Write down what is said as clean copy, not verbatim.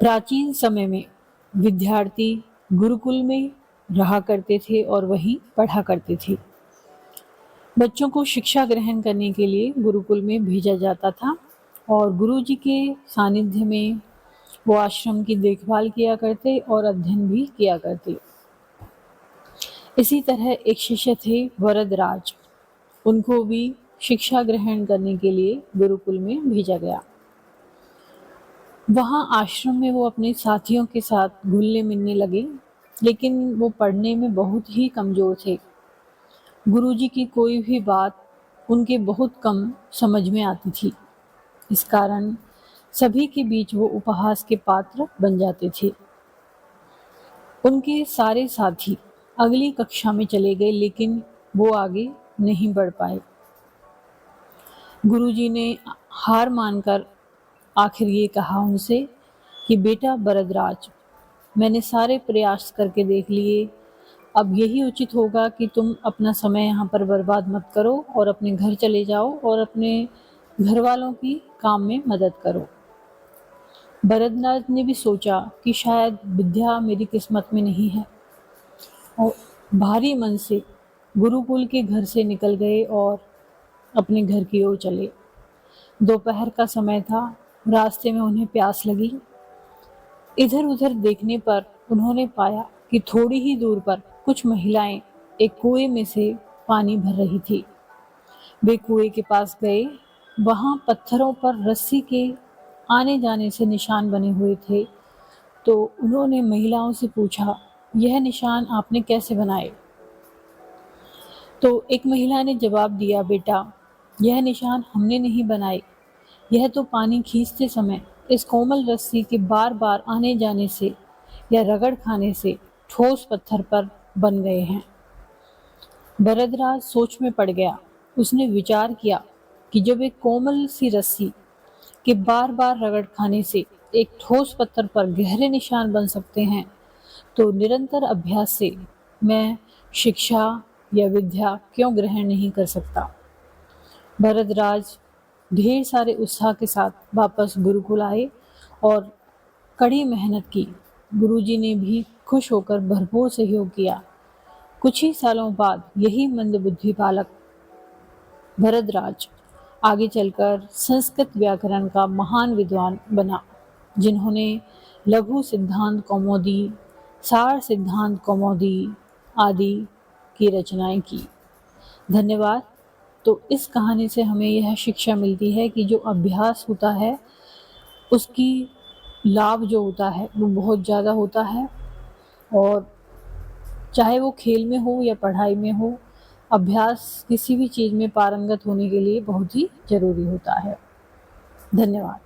प्राचीन समय में विद्यार्थी गुरुकुल में रहा करते थे और वहीं पढ़ा करते थे। बच्चों को शिक्षा ग्रहण करने के लिए गुरुकुल में भेजा जाता था और गुरुजी के सानिध्य में वो आश्रम की देखभाल किया करते और अध्ययन भी किया करते। इसी तरह एक शिष्य थे वरदराज। उनको भी शिक्षा ग्रहण करने के लिए गुरुकुल में भेजा गया। वहाँ आश्रम में वो अपने साथियों के साथ घुलने मिलने लगे, लेकिन वो पढ़ने में बहुत ही कमज़ोर थे। गुरुजी की कोई भी बात उनके बहुत कम समझ में आती थी। इस कारण सभी के बीच वो उपहास के पात्र बन जाते थे। उनके सारे साथी अगली कक्षा में चले गए, लेकिन वो आगे नहीं बढ़ पाए। गुरुजी ने हार मानकर आखिर ये कहा उनसे कि बेटा भरद्वाज, मैंने सारे प्रयास करके देख लिए। अब यही उचित होगा कि तुम अपना समय यहाँ पर बर्बाद मत करो और अपने घर चले जाओ और अपने घर वालों की काम में मदद करो। भरद्वाज ने भी सोचा कि शायद विद्या मेरी किस्मत में नहीं है, और भारी मन से गुरुकुल के घर से निकल गए और अपने घर की ओर चले। दोपहर का समय था। रास्ते में उन्हें प्यास लगी। इधर उधर देखने पर उन्होंने पाया कि थोड़ी ही दूर पर कुछ महिलाएं एक कुएं में से पानी भर रही थी। वे कुएं के पास गए। वहां पत्थरों पर रस्सी के आने जाने से निशान बने हुए थे। तो उन्होंने महिलाओं से पूछा, यह निशान आपने कैसे बनाए? तो एक महिला ने जवाब दिया, बेटा, यह निशान हमने नहीं बनाए, यह तो पानी खींचते समय इस कोमल रस्सी के बार बार आने जाने से या रगड़ खाने से ठोस पत्थर पर बन गए हैं। भरद्वाज सोच में पड़ गया। उसने विचार किया कि जब एक कोमल सी रस्सी के बार बार रगड़ खाने से एक ठोस पत्थर पर गहरे निशान बन सकते हैं, तो निरंतर अभ्यास से मैं शिक्षा या विद्या क्यों ग्रहण नहीं कर सकता। भरद्वाज ढेर सारे उत्साह के साथ वापस गुरुकुल आए और कड़ी मेहनत की। गुरुजी ने भी खुश होकर भरपूर सहयोग किया। कुछ ही सालों बाद यही मंदबुद्धि बालक भरद्वाज आगे चलकर संस्कृत व्याकरण का महान विद्वान बना, जिन्होंने लघु सिद्धांत कौमुदी, सार सिद्धांत कौमुदी आदि की रचनाएं की। धन्यवाद। तो इस कहानी से हमें यह शिक्षा मिलती है कि जो अभ्यास होता है उसकी लाभ जो होता है वो बहुत ज़्यादा होता है, और चाहे वो खेल में हो या पढ़ाई में हो, अभ्यास किसी भी चीज़ में पारंगत होने के लिए बहुत ही ज़रूरी होता है। धन्यवाद।